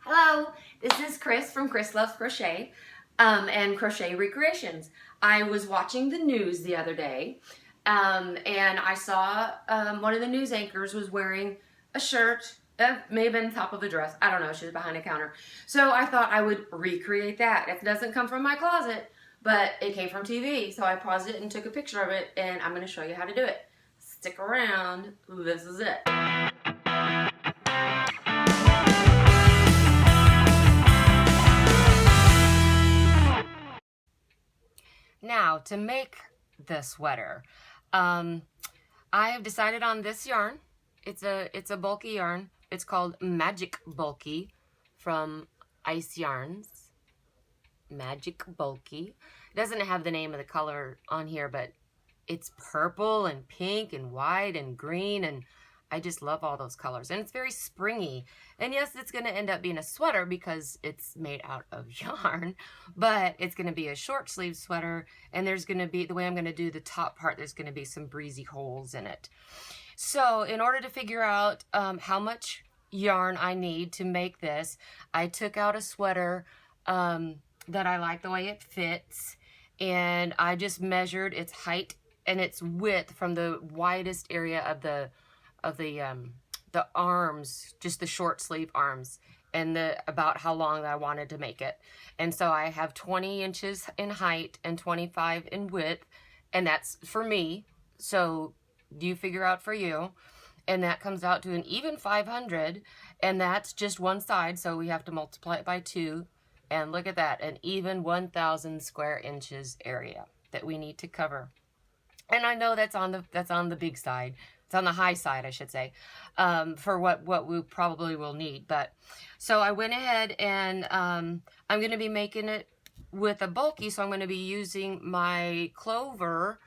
Hello, this is Chris from Chris Loves Crochet and Crochet Recreations. I was watching the news the other day and I saw one of the news anchors was wearing a shirt that may have been top of a dress. I don't know, she was behind a counter. So I thought I would recreate that. It doesn't come from my closet, but it came from TV. So I paused it and took a picture of it, and I'm going to show you how to do it. Stick around, this is it. Now, to make the sweater, I have decided on this yarn. It's a bulky yarn. It's called Magic Bulky from Ice Yarns. Magic Bulky. It doesn't have the name of the color on here, but it's purple and pink and white and green, and I just love all those colors. And it's very springy. And yes, it's going to end up being a sweater because it's made out of yarn, but it's going to be a short sleeve sweater, and there's going to be, the way I'm going to do the top part, there's going to be some breezy holes in it. So in order to figure out how much yarn I need to make this, I took out a sweater that I like the way it fits, and I just measured its height and its width from the widest area of the arms, just the short sleeve arms, and about how long I wanted to make it. And so I have 20 inches in height and 25 in width, and that's for me. So you figure out for you, and that comes out to an even 500, and that's just one side, so we have to multiply it by 2, and look at that, an even 1,000 square inches area that we need to cover. And I know that's on the big side. It's on the high side, I should say, for what we probably will need. But so I went ahead and I'm going to be making it with a bulky, so I'm going to be using my Clover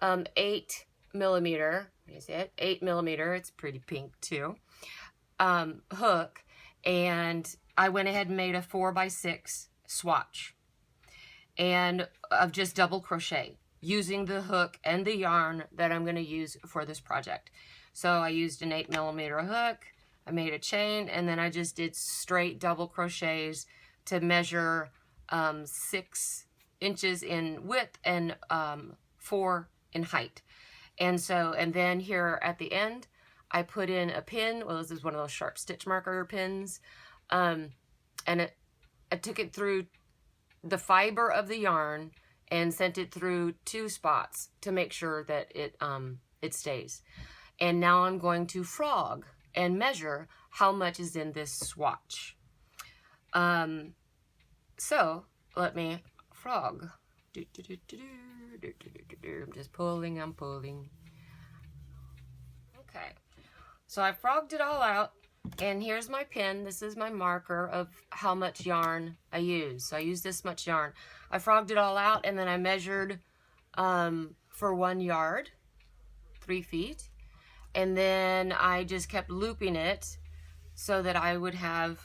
8 millimeter. What is it? 8 millimeter. It's pretty pink too. Hook, and I went ahead and made a 4x6 swatch, and of just double crochet, using the hook and the yarn that I'm going to use for this project. So I used an 8 millimeter hook, I made a chain, and then I just did straight double crochets to measure 6 inches in width and 4 in height. And then here at the end, I put in a pin. Well, this is one of those sharp stitch marker pins. And I took it through the fiber of the yarn and sent it through 2 spots to make sure that it stays. And now I'm going to frog and measure how much is in this swatch. So let me frog. I'm just pulling, I'm pulling. Okay, so I frogged it all out, and here's my pin. This is my marker of how much yarn I use. So I use this much yarn. I frogged it all out, and then I measured for 1 yard, 3 feet. And then I just kept looping it so that I would have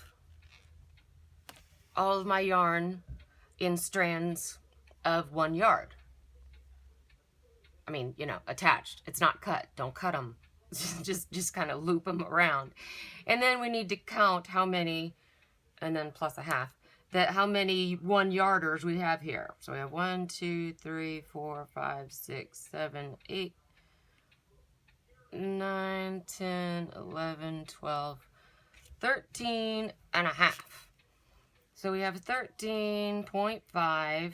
all of my yarn in strands of 1 yard. I mean, you know, attached. It's not cut. Don't cut them. just kind of loop them around. And then we need to count how many, and then plus a half, how many 1 yarders we have here. So we have 1, 2, 3, 4, 5, 6, 7, 8, 9, 10, 11, 12, 13 and a half. So we have 13.5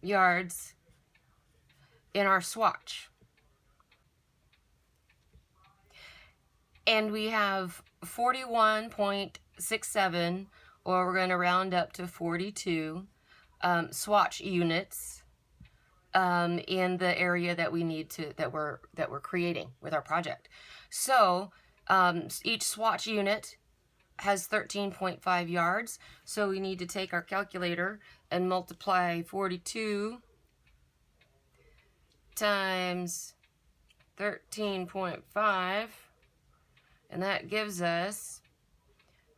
yards in our swatch. And we have 41.67, or we're going to round up to 42 swatch units in the area that we need to, that we're creating with our project. So each swatch unit has 13.5 yards, so we need to take our calculator and multiply 42 times 13.5, and that gives us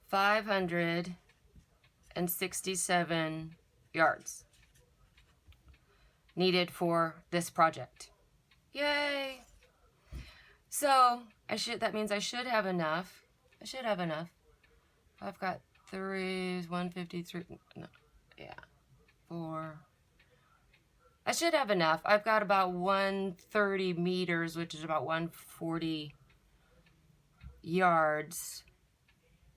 567 yards needed for this project. Yay! So That means I should have enough. I should have enough. I've got 153, no, yeah, 4. I should have enough. I've got about 130 meters, which is about 140 yards.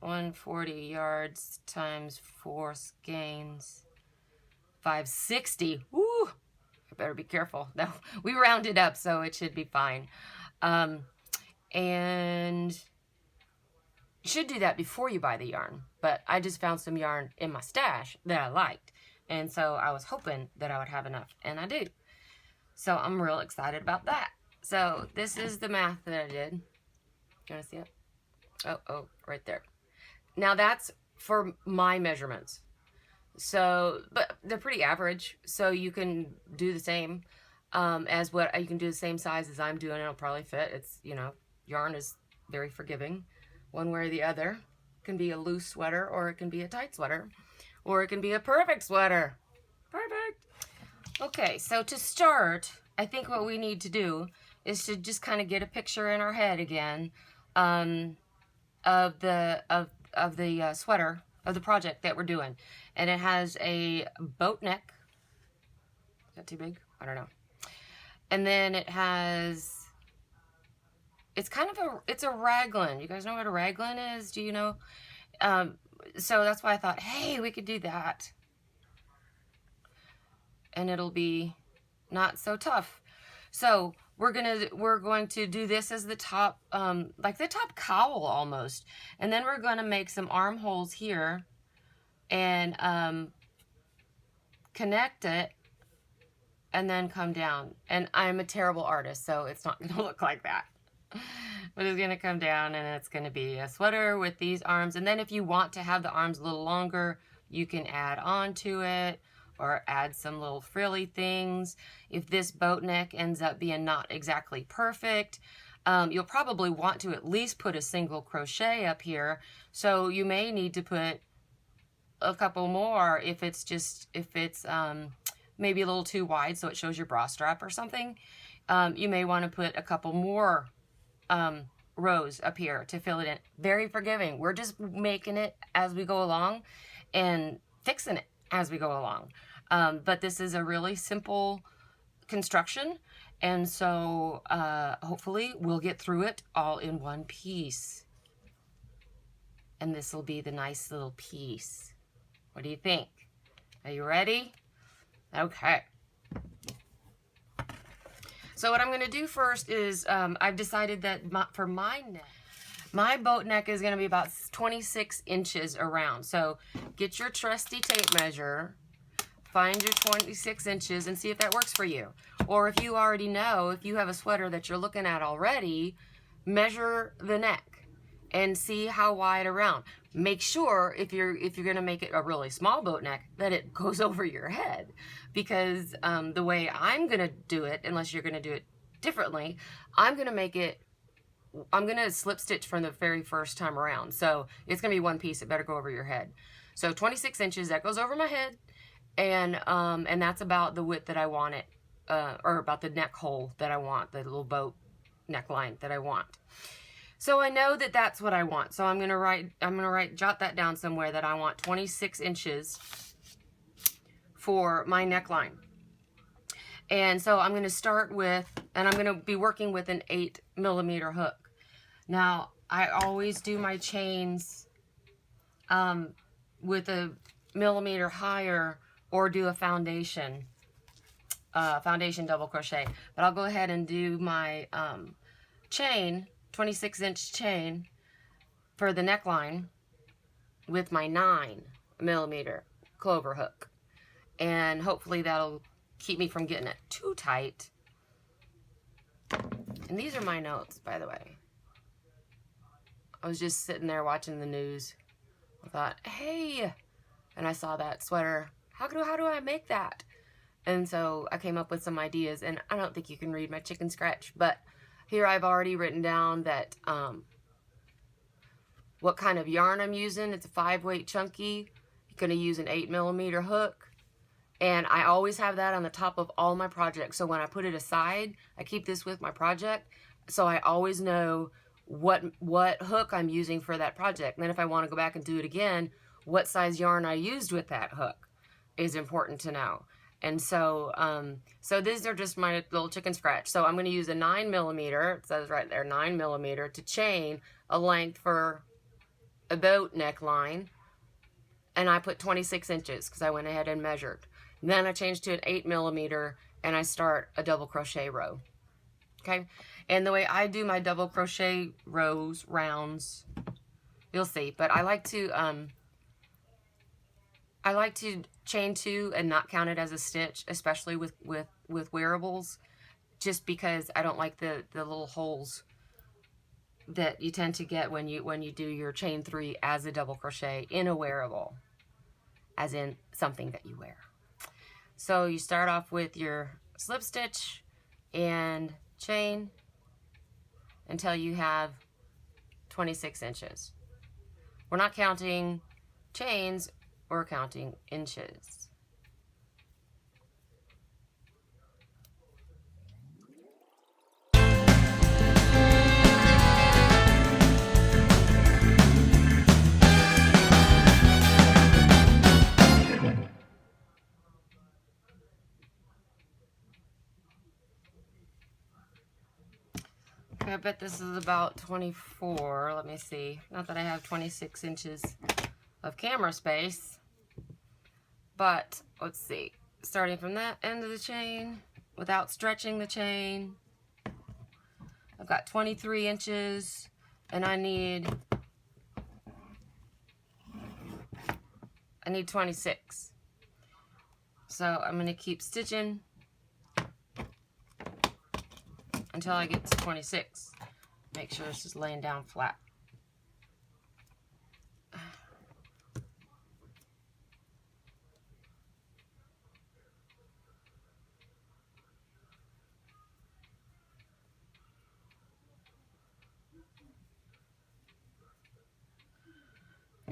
140 yards times 4 skeins. 560. Woo! I better be careful. No, we rounded up, so it should be fine. And you should do that before you buy the yarn. But I just found some yarn in my stash that I liked. And so I was hoping that I would have enough. And I do. So I'm real excited about that. So this is the math that I did. You want to see it? Oh, right there. Now that's for my measurements. So, but they're pretty average. So you can do the same as what you can do the same size as I'm doing. It'll probably fit. It's, you know, yarn is very forgiving. One way or the other. It can be a loose sweater, or it can be a tight sweater, or it can be a perfect sweater. Perfect. Okay, so to start, I think what we need to do is to just kind of get a picture in our head again of the sweater, of the project that we're doing. And it has a boat neck. Is that too big? I don't know. And then it has, it's a raglan. You guys know what a raglan is? Do you know? So that's why I thought, hey, we could do that. And it'll be not so tough. So we're going to do this as the top, like the top cowl almost. And then we're going to make some armholes here and connect it and then come down. And I'm a terrible artist, so it's not going to look like that. But it's going to come down and it's going to be a sweater with these arms. And then if you want to have the arms a little longer, you can add on to it or add some little frilly things. If this boat neck ends up being not exactly perfect, you'll probably want to at least put a single crochet up here. So you may need to put a couple more if it's maybe a little too wide so it shows your bra strap or something. You may want to put a couple more rows up here to fill it in. Very forgiving. We're just making it as we go along and fixing it as we go along. But this is a really simple construction, and so hopefully we'll get through it all in one piece. And this will be the nice little piece. What do you think? Are you ready? Okay. So what I'm going to do first is I've decided that for my neck, my boat neck is going to be about 26 inches around. So get your trusty tape measure, find your 26 inches and see if that works for you. Or if you already know, if you have a sweater that you're looking at already, measure the neck and see how wide around. Make sure if you're going to make it a really small boat neck that it goes over your head, because the way I'm going to do it, unless you're going to do it differently, I'm going to slip stitch from the very first time around. So it's going to be one piece. It better go over your head. So 26 inches, that goes over my head. And that's about the width that I want it, or about the neck hole that I want, the little boat neckline that I want. So I know that that's what I want. So I'm gonna jot that down somewhere, that I want 26 inches for my neckline. And so I'm gonna start with, and I'm gonna be working with an 8mm hook. Now I always do my chains with a millimeter higher, or do a foundation double crochet. But I'll go ahead and do my chain, 26-inch chain for the neckline with my 9mm clover hook. And hopefully that'll keep me from getting it too tight. And these are my notes, by the way. I was just sitting there watching the news. I thought, hey, and I saw that sweater. How do I make that? And so I came up with some ideas, and I don't think you can read my chicken scratch, but here I've already written down that what kind of yarn I'm using. It's a 5-weight chunky. You're going to use an 8mm hook. And I always have that on the top of all my projects. So when I put it aside, I keep this with my project. So I always know what hook I'm using for that project. And then if I want to go back and do it again, what size yarn I used with that hook is important to know. And so, so these are just my little chicken scratch. So I'm going to use a 9mm, it says right there, 9mm, to chain a length for a boat neckline. And I put 26 inches because I went ahead and measured. And then I changed to an 8mm and I start a double crochet row. Okay. And the way I do my double crochet rounds, you'll see, but I like to chain 2 and not count it as a stitch, especially with wearables, just because I don't like the little holes that you tend to get when you do your chain 3 as a double crochet in a wearable, as in something that you wear. So you start off with your slip stitch and chain until you have 26 inches. We're not counting chains, we're counting inches. I bet this is about 24. Let me see. Not that I have 26 inches of camera space, but let's see. Starting from that end of the chain without stretching the chain, I've got 23 inches and I need 26. So I'm going to keep stitching until I get to 26. Make sure this is laying down flat.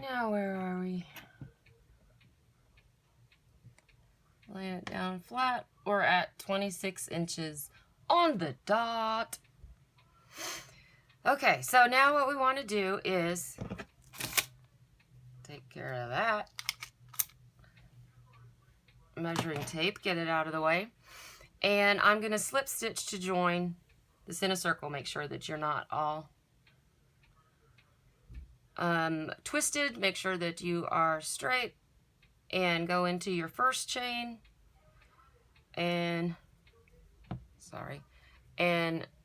Now where are we? Laying it down flat. We're at 26 inches on the dot. Okay, so now what we want to do is take care of that. Measuring tape, get it out of the way. And I'm going to slip stitch to join this in a circle. Make sure that you're not all twisted. Make sure that you are straight. And go into your first chain. And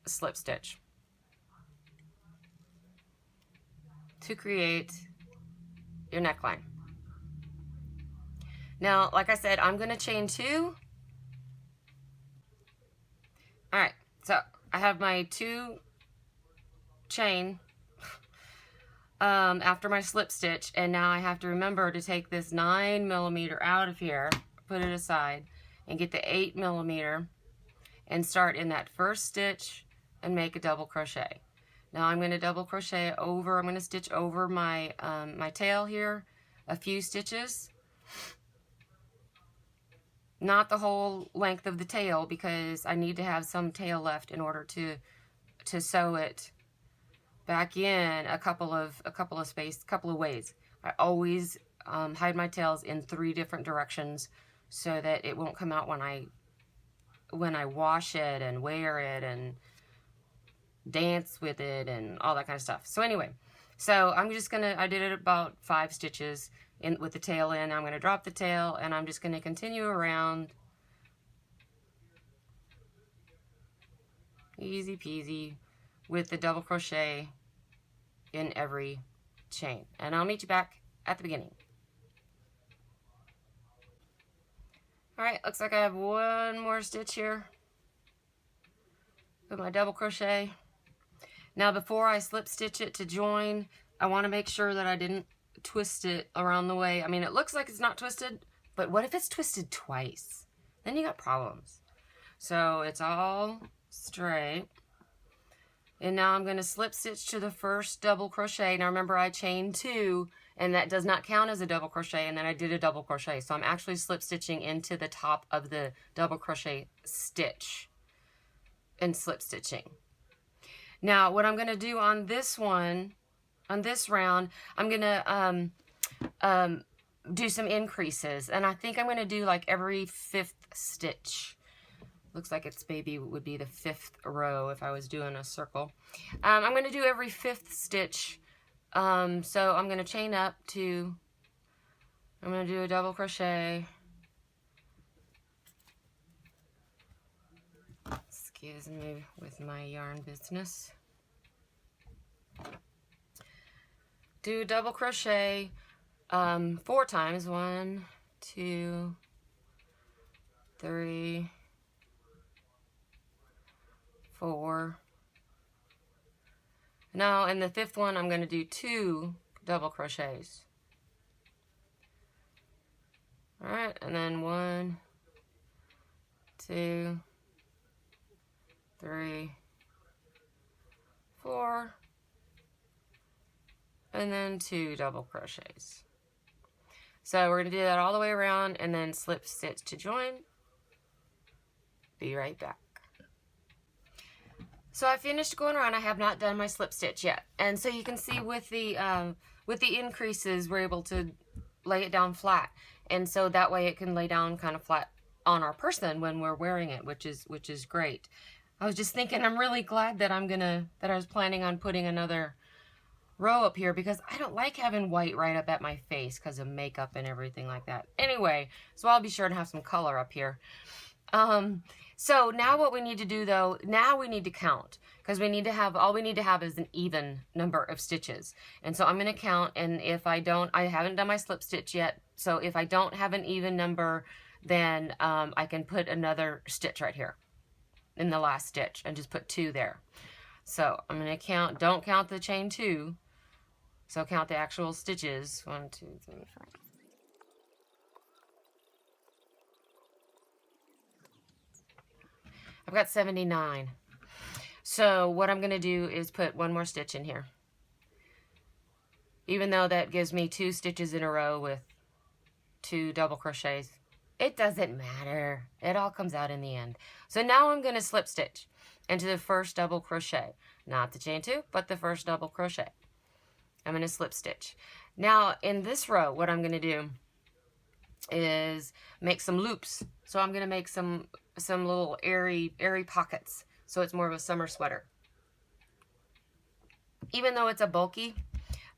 slip stitch to create your neckline. Now, like I said, I'm going to chain 2. All right, so I have my 2 chain after my slip stitch, and now I have to remember to take this 9mm out of here, put it aside, and get the 8mm and start in that first stitch and make a double crochet. Now I'm going to double crochet over, I'm going to stitch over my my tail here a few stitches. Not the whole length of the tail, because I need to have some tail left in order to sew it back in a couple of ways. I always hide my tails in 3 different directions so that it won't come out when I wash it and wear it and dance with it and all that kind of stuff. So anyway, so I'm just gonna, I did it about 5 stitches in with the tail in. I'm gonna drop the tail and I'm just gonna continue around. Easy peasy with the double crochet in every chain. And I'll meet you back at the beginning. Alright, looks like I have 1 more stitch here with my double crochet. Now before I slip stitch it to join, I want to make sure that I didn't twist it around the way. I mean, it looks like it's not twisted, but what if it's twisted twice? Then you got problems. So it's all straight. And now I'm going to slip stitch to the first double crochet. Now remember, I chained 2, and that does not count as a double crochet, and then I did a double crochet. So I'm actually slip stitching into the top of the double crochet stitch and slip stitching. Now, what I'm going to do on this one, on this round, I'm going to do some increases. And I think I'm going to do like every 5th stitch. Looks like it's maybe would be the 5th row if I was doing a circle. I'm going to do every 5th stitch. So I'm going to chain up to, I'm going to do a double crochet. Excuse me with my yarn business. Do double crochet 4 times. 1, 2, 3, 4. Now in the 5th one, I'm going to do 2 double crochets. All right, and then 1, 2, 3, 4, and then 2 double crochets. So we're going to do that all the way around and then slip stitch to join. Be right back. So I finished going around. I have not done my slip stitch yet. And so you can see with the increases, we're able to lay it down flat. And so that way it can lay down kind of flat on our person when we're wearing it, which is great. I was just thinking, I'm really glad that I was planning on putting another row up here because I don't like having white right up at my face because of makeup and everything like that. Anyway, so I'll be sure to have some color up here. So now what we need to do though, now we need to count because all we need to have is an even number of stitches. And so I'm going to count, and if I haven't done my slip stitch yet. So if I don't have an even number, then I can put another stitch right here in the last stitch and just put 2 there. So I'm going to count, don't count the chain 2. So count the actual stitches. 1, 2, 3, 4. I've got 79. So what I'm going to do is put 1 more stitch in here. Even though that gives me 2 stitches in a row with 2 double crochets, it doesn't matter. It all comes out in the end. So now I'm going to slip stitch into the first double crochet. Not the chain 2, but the first double crochet. I'm going to slip stitch. Now in this row, what I'm going to do is make some loops. So I'm going to make some little airy pockets. So it's more of a summer sweater. Even though it's a bulky,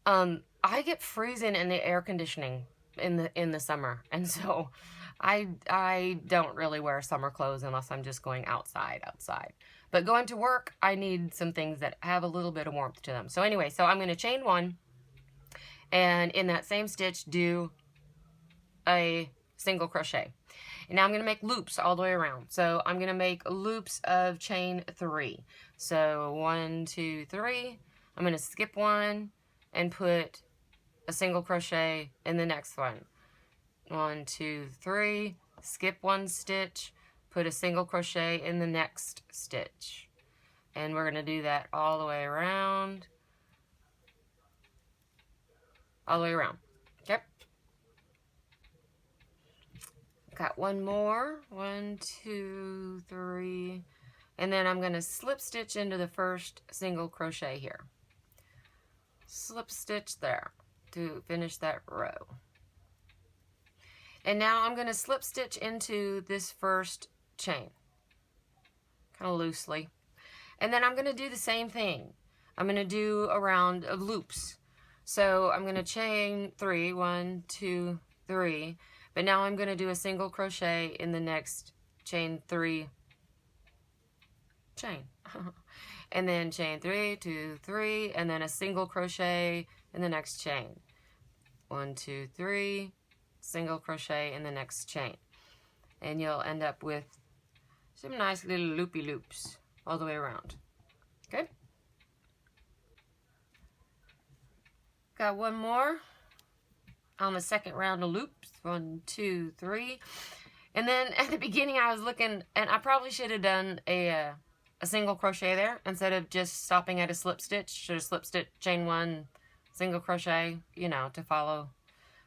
I get freezing in the air conditioning in the summer. And so I don't really wear summer clothes unless I'm just going outside. But going to work, I need some things that have a little bit of warmth to them. So anyway, so I'm going to chain 1, and in that same stitch, do a single crochet. And now I'm going to make loops all the way around. So I'm going to make loops of chain 3. So 1, 2, 3. I'm going to skip 1 and put a single crochet in the next one. 1, 2, 3. Skip 1 stitch. Put a single crochet in the next stitch. And we're going to do that all the way around. All the way around. Okay. Got 1 more. 1, 2, 3. And then I'm going to slip stitch into the first single crochet here. Slip stitch there to finish that row. And now I'm going to slip stitch into this first chain, kind of loosely. And then I'm going to do the same thing. I'm going to do a round of loops. So I'm going to chain 3, 1, 2, 3. But now I'm going to do a single crochet in the next chain 3 chain. And then chain 3, 2, 3, and then a single crochet in the next chain. 1, 2, 3, single crochet in the next chain. And you'll end up with some nice little loopy loops all the way around. Okay? Got 1 more on the second round of loops. 1, 2, 3. And then at the beginning I was looking, and I probably should have done a single crochet there instead of just stopping at a slip stitch. Should have slip stitch, chain 1, single crochet, you know, to follow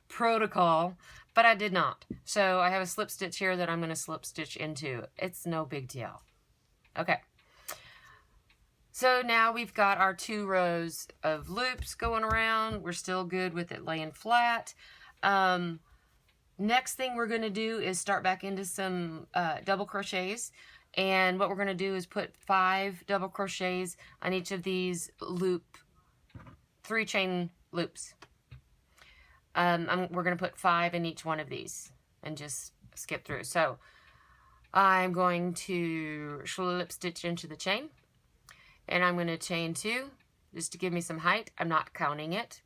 protocol, but I did not. So I have a slip stitch here that I'm going to slip stitch into. It's no big deal. Okay. So now we've got our 2 rows of loops going around. We're still good with it laying flat. Next thing we're going to do is start back into some double crochets. And what we're going to do is put 5 double crochets on each of these 3 chain loops. We're going to put 5 in each one of these and just skip through. So I'm going to slip stitch into the chain, and I'm going to chain 2 just to give me some height. I'm not counting it.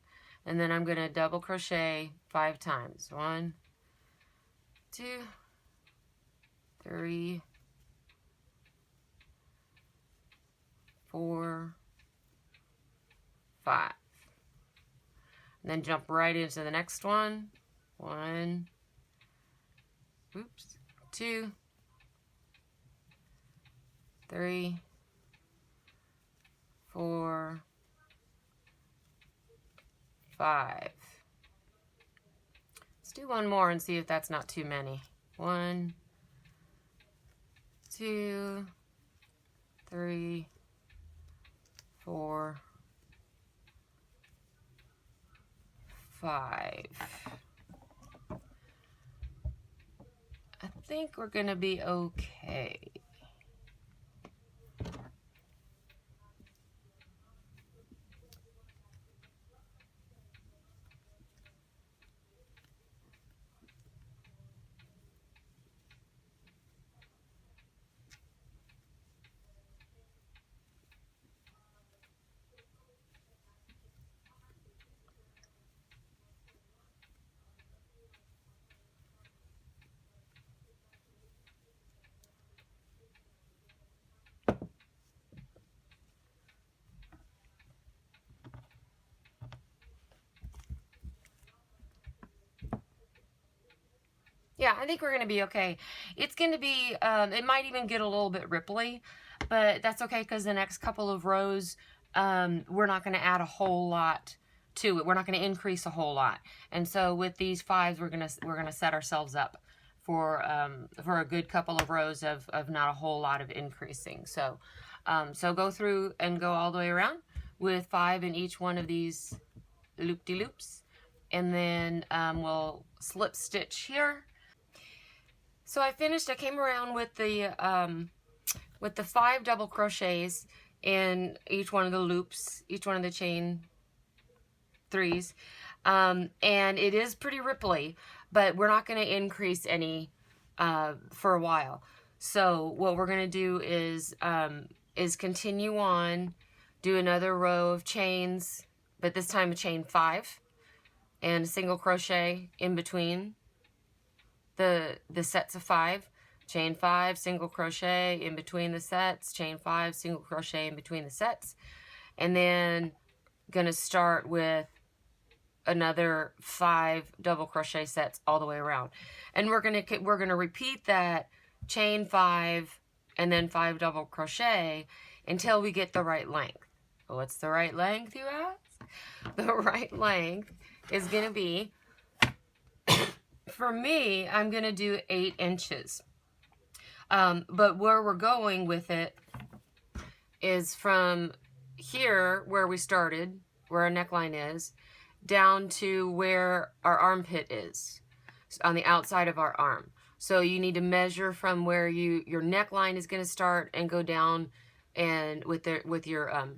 And then I'm going to double crochet 5 times. 1, 2, 3, 4, 5. And then jump right into the next one. 1, 2, 3, 4, 5. Let's do one more and see if that's not too many. 1, 2, 3, 4, 5. I think we're gonna be okay. Yeah, I think we're going to be okay. It's going to be, it might even get a little bit ripply, but that's okay because the next couple of rows, we're not going to add a whole lot to it. We're not going to increase a whole lot. And so with these 5s, we're going to set ourselves up for a good couple of rows of not a whole lot of increasing. So, so go through and go all the way around with 5 in each one of these loop-de-loops. And then we'll slip stitch here. So I came around with the 5 double crochets in each one of the loops, each one of the chain 3s. And it is pretty ripply, but we're not going to increase any for a while. So what we're going to do is continue on, do another row of chains, but this time a chain 5 and a single crochet in between the sets of 5, chain 5, single crochet in between the sets, chain 5, single crochet in between the sets, and then gonna start with another 5 double crochet sets all the way around. And we're gonna repeat that chain 5 and then 5 double crochet until we get the right length. What's the right length, you ask? The right length is gonna be, for me, I'm going to do 8 inches. But where we're going with it is from here, where we started, where our neckline is, down to where our armpit is, on the outside of our arm. So you need to measure from where your neckline is going to start and go down, and with your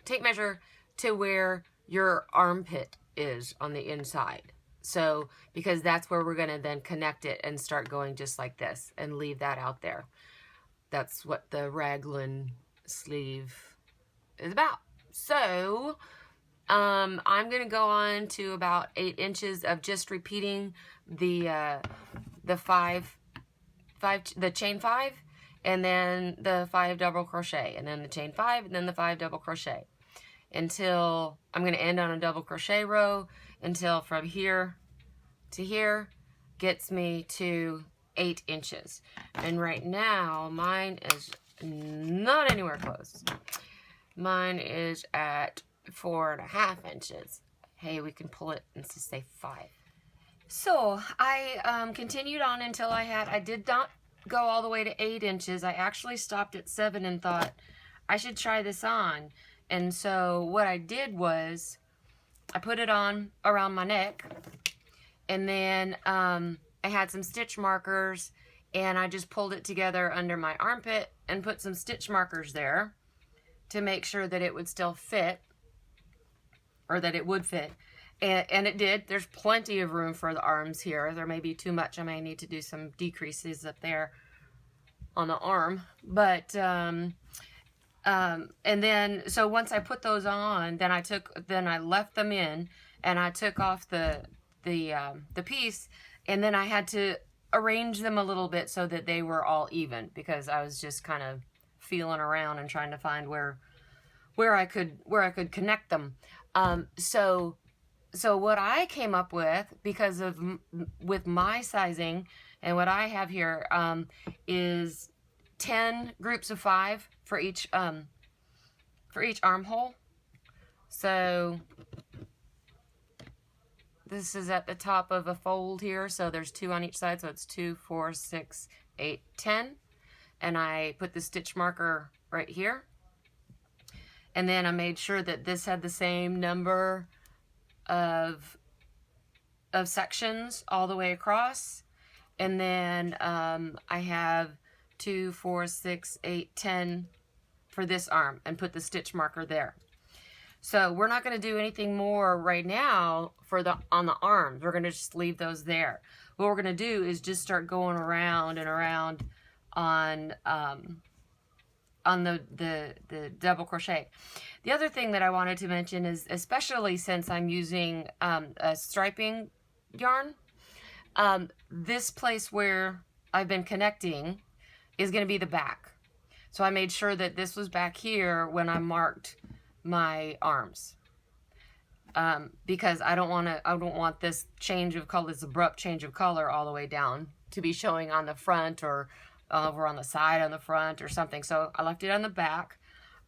tape measure to where your armpit is on the inside. So, because that's where we're going to then connect it and start going just like this and leave that out there. That's what the raglan sleeve is about. So, I'm going to go on to about 8 inches of just repeating the chain 5, and then the 5 double crochet, and then the chain 5, and then the 5 double crochet, until I'm going to end on a double crochet row, until from here to here gets me to 8 inches. And right now mine is not anywhere close. Mine is at 4.5 inches. Hey, we can pull it and just say 5. So I continued on until I did not go all the way to 8 inches. I actually stopped at 7 and thought, I should try this on. And so what I did was I put it on around my neck, and then I had some stitch markers, and I just pulled it together under my armpit and put some stitch markers there to make sure that it would still fit, or that it would fit. And it did. There's plenty of room for the arms here. There may be too much. I may need to do some decreases up there on the arm. But and then so once I put those on, then I left them in, and I took off the piece, and then I had to arrange them a little bit so that they were all even, because I was just kind of feeling around and trying to find where I could connect them. So what I came up with, because of with my sizing and what I have here, is 10 groups of 5 for each armhole. So this is at the top of a fold here, so there's 2 on each side, so it's 2, 4, 6, 8, 10. And I put the stitch marker right here. And then I made sure that this had the same number of sections all the way across. And then I have 2, 4, 6, 8, 10 for this arm, and put the stitch marker there. So we're not going to do anything more right now on the arms. We're going to just leave those there. What we're going to do is just start going around and around on the double crochet. The other thing that I wanted to mention is, especially since I'm using a striping yarn, this place where I've been connecting is going to be the back. So I made sure that this was back here when I marked my arms, because I don't want this change of color, this abrupt change of color all the way down to be showing on the front, or over on the side on the front or something. So I left it on the back,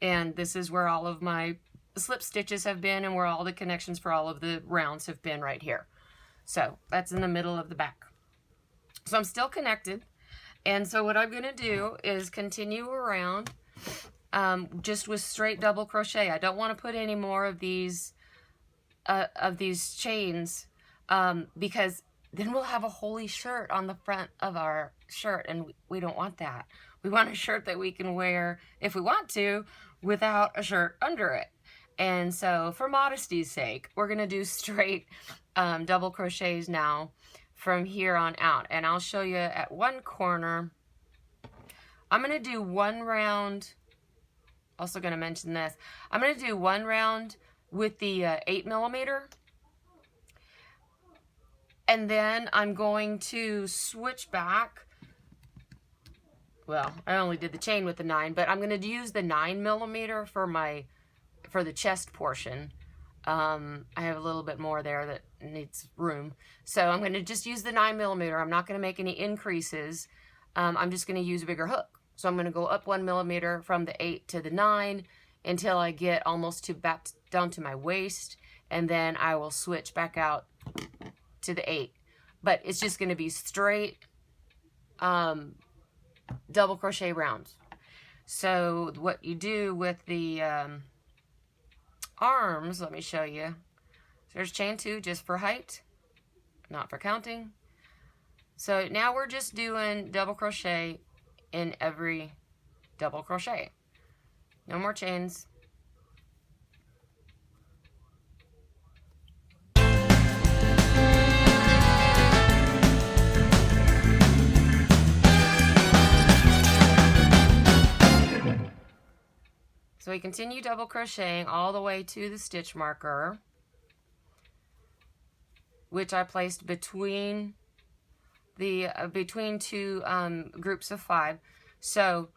and this is where all of my slip stitches have been, and where all the connections for all of the rounds have been, right here. So that's in the middle of the back. So I'm still connected, and so what I'm going to do is continue around just with straight double crochet. I don't want to put any more of these chains, because then we'll have a holy shirt on the front of our shirt, and we don't want that. We want a shirt that we can wear, if we want to, without a shirt under it. And so for modesty's sake, we're going to do straight double crochets now from here on out. And I'll show you at one corner. I'm going to do one round. Also going to mention this. I'm going to do one round with the 8mm. And then I'm going to switch back. Well, I only did the chain with the 9, but I'm going to use the 9mm for the chest portion. I have a little bit more there that needs room. So I'm going to just use the 9mm. I'm not going to make any increases. I'm just going to use a bigger hook. So I'm going to go up 1mm from the 8 to the 9 until I get almost back down to my waist. And then I will switch back out to the 8. But it's just going to be straight double crochet rounds. So what you do with the arms, let me show you. There's chain 2 just for height, not for counting. So now we're just doing double crochet in every double crochet. No more chains. So we continue double crocheting all the way to the stitch marker, which I placed between the between 2 groups of 5. So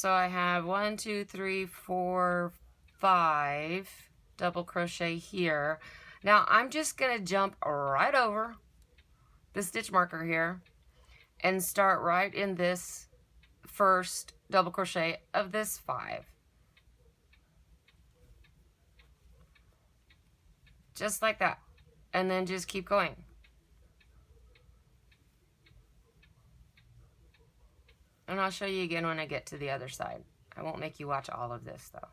I have 1, 2, 3, 4, 5 double crochet here. Now I'm just gonna jump right over the stitch marker here and start right in this first double crochet of this 5. Just like that. And then just keep going. And I'll show you again when I get to the other side. I won't make you watch all of this though.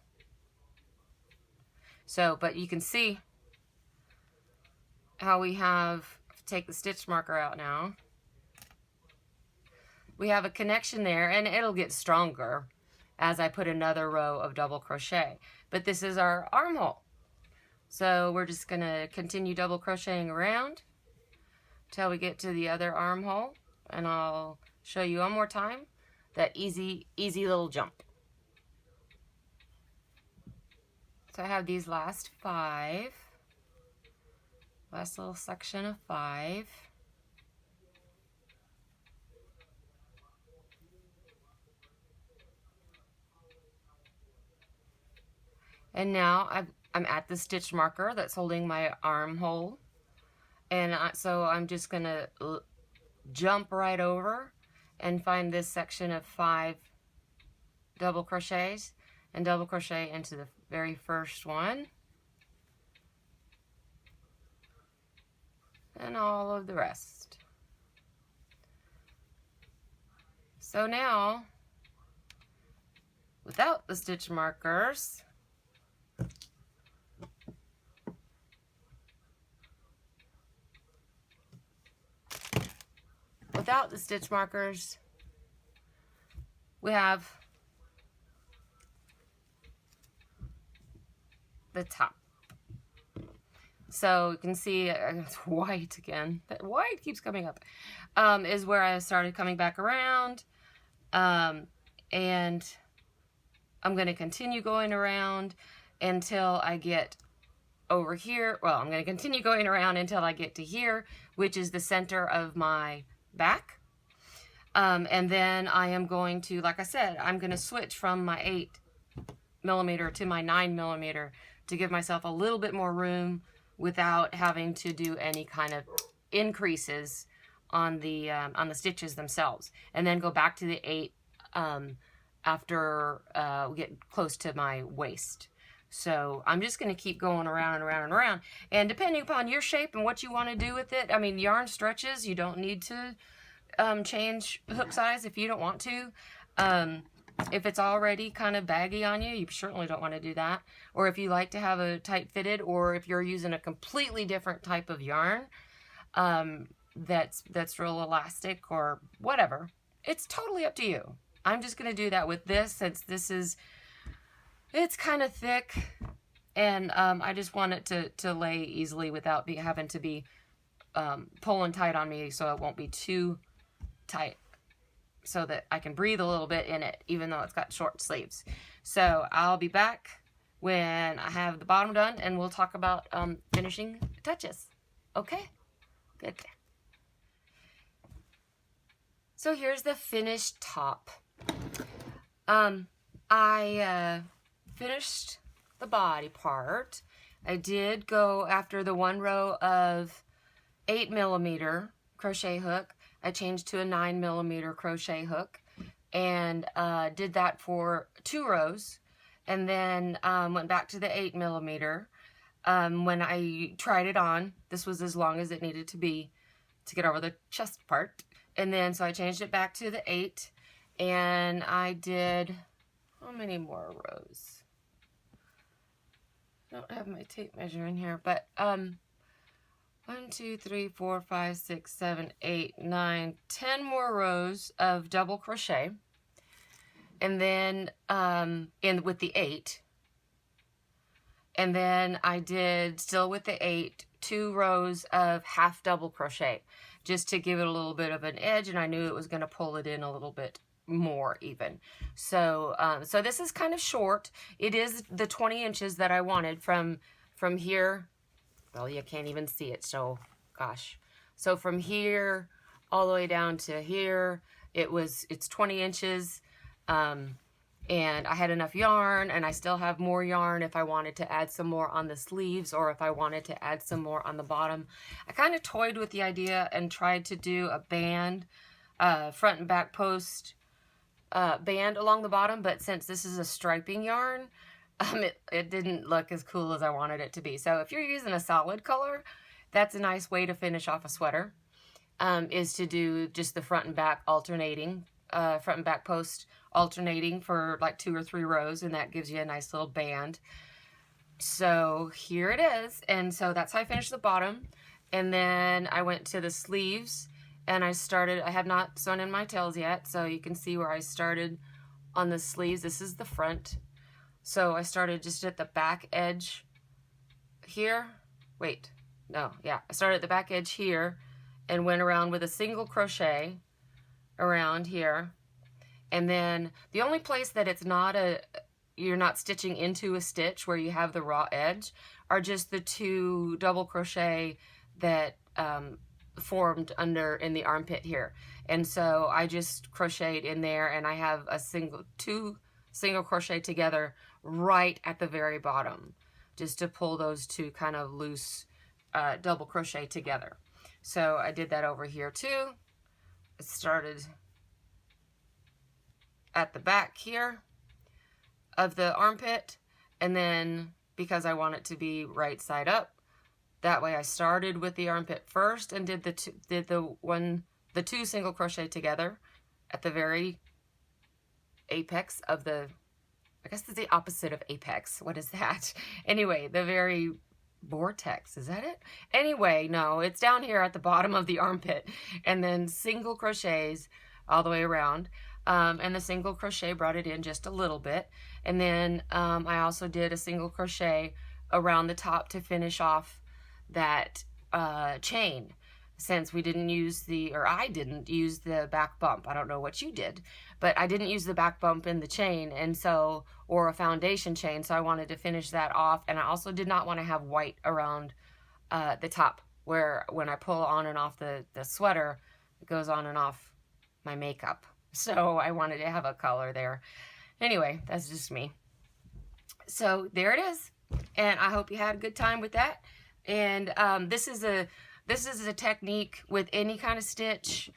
So, but you can see how we have, take the stitch marker out now. We have a connection there, and it'll get stronger as I put another row of double crochet. But this is our armhole. So we're just gonna continue double crocheting around till we get to the other armhole, and I'll show you one more time that easy little jump. So I have these last little section of 5. And now I'm at the stitch marker that's holding my armhole. And so I'm just gonna jump right over and find this section of 5 double crochets and double crochet into the very first one. And all of the rest. So now, without the stitch markers, we have the top. So you can see it's white again. That white keeps coming up. Is where I started coming back around. And I'm going to continue going around until I get over here. Well, I'm going to continue going around until I get to here, which is the center of my back. And then I am going to, like I said, I'm going to switch from my 8mm to my 9mm to give myself a little bit more room without having to do any kind of increases on the stitches themselves, and then go back to the 8 after we get close to my waist. So I'm just going to keep going around and around and around, and depending upon your shape and what you want to do with it, I mean, yarn stretches, you don't need to change hook size if you don't want to. If it's already kind of baggy on you, you certainly don't want to do that. Or if you like to have a tight fitted, or if you're using a completely different type of yarn that's real elastic or whatever, it's totally up to you. I'm just going to do that with this, since it's kind of thick, and I just want it to lay easily without having to be pulling tight on me, so it won't be too tight, so that I can breathe a little bit in it, even though it's got short sleeves. So I'll be back when I have the bottom done, and we'll talk about finishing touches. Okay? Good. So here's the finished top. I finished the body part. I did go after the 1 row of 8mm crochet hook. I changed to a 9mm crochet hook, and did that for 2 rows, and then went back to the 8mm. When I tried it on, this was as long as it needed to be to get over the chest part, and then so I changed it back to the 8, and I did, how many more rows? I don't have my tape measure in here, but 1, 2, 3, 4, 5, 6, 7, 8, 9, 10 more rows of double crochet, and then with the 8, and then I did, still with the 8, 2 rows of half double crochet, just to give it a little bit of an edge, and I knew it was going to pull it in a little bit more even. So so this is kind of short. It is the 20 inches that I wanted from here. Well, you can't even see it, so gosh. So from here all the way down to here, it's 20 inches. And I had enough yarn, and I still have more yarn if I wanted to add some more on the sleeves, or if I wanted to add some more on the bottom. I kind of toyed with the idea and tried to do a band, front and back post band along the bottom, but since this is a striping yarn, it didn't look as cool as I wanted it to be. So if you're using a solid color, that's a nice way to finish off a sweater, is to do just the front and back alternating front and back post alternating for like 2 or 3 rows, and that gives you a nice little band. So here it is, and so that's how I finished the bottom. And then I went to the sleeves, and I have not sewn in my tails yet, so you can see where I started on the sleeves. This is the front. So I started just at the back edge here. Wait, no, yeah. I started at the back edge here and went around with a single crochet around here. And then the only place that it's not you're not stitching into a stitch where you have the raw edge are just the 2 double crochet that formed in the armpit here. And so I just crocheted in there, and I have 2 single crochet together right at the very bottom, just to pull those 2 kind of loose double crochet together. So I did that over here too. It started at the back here of the armpit, and then because I want it to be right side up, that way I started with the armpit first and did the 2 single crochet together at the very apex of the, I guess it's the opposite of apex. What is that? Anyway, the very vortex, is that it? Anyway, no, it's down here at the bottom of the armpit, and then single crochets all the way around. And the single crochet brought it in just a little bit. And then I also did a single crochet around the top to finish off that chain, since we didn't use I didn't use the back bump. I don't know what you did, but I didn't use the back bump in the chain, and so, or a foundation chain, so I wanted to finish that off. And I also did not want to have white around the top, where when I pull on and off the sweater, it goes on and off my makeup. So I wanted to have a color there. Anyway, that's just me. So there it is, and I hope you had a good time with that. And this is a technique with any kind of stitch.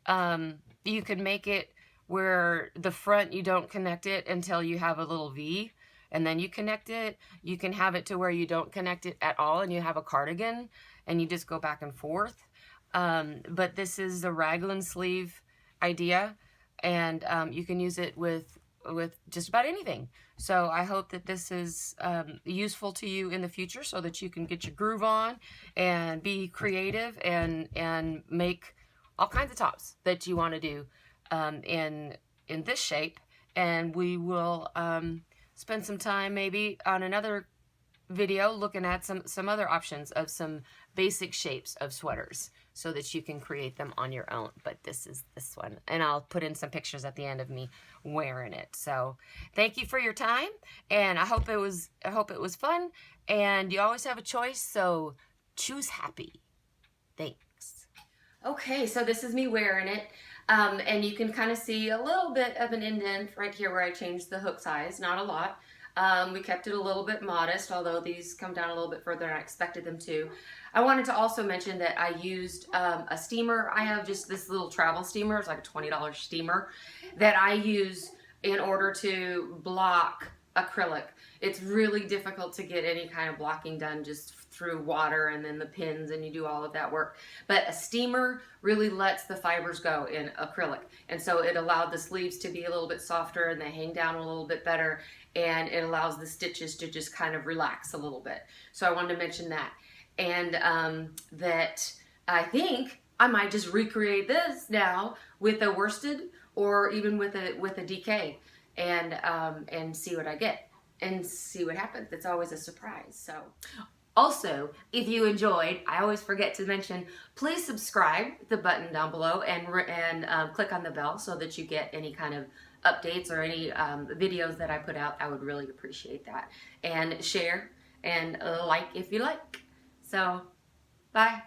You can make it where the front, you don't connect it until you have a little V, and then you connect it. You can have it to where you don't connect it at all and you have a cardigan, and you just go back and forth. But this is the raglan sleeve idea, and you can use it with just about anything. So I hope that this is useful to you in the future, so that you can get your groove on and be creative and make all kinds of tops that you want to do in this shape. And we will spend some time maybe on another video looking at some other options of some basic shapes of sweaters, so that you can create them on your own. But this is this one, and I'll put in some pictures at the end of me wearing it. So thank you for your time, and I hope it was fun. And you always have a choice, so choose happy. Thanks. Okay, so this is me wearing it, and you can kind of see a little bit of an indent right here where I changed the hook size. Not a lot. We kept it a little bit modest, although these come down a little bit further than I expected them to. I wanted to also mention that I used a steamer. I have just this little travel steamer. It's like a $20 steamer that I use in order to block acrylic. It's really difficult to get any kind of blocking done just through water and then the pins, and you do all of that work. But a steamer really lets the fibers go in acrylic, and so it allowed the sleeves to be a little bit softer, and they hang down a little bit better, and it allows the stitches to just kind of relax a little bit. So I wanted to mention that. And that I think I might just recreate this now with a worsted, or even with a DK, and see what I get and see what happens. It's always a surprise. So also, if you enjoyed, I always forget to mention, please subscribe, the button down below, and click on the bell so that you get any kind of updates or any videos that I put out. I would really appreciate that. And share and like if you like. So, bye.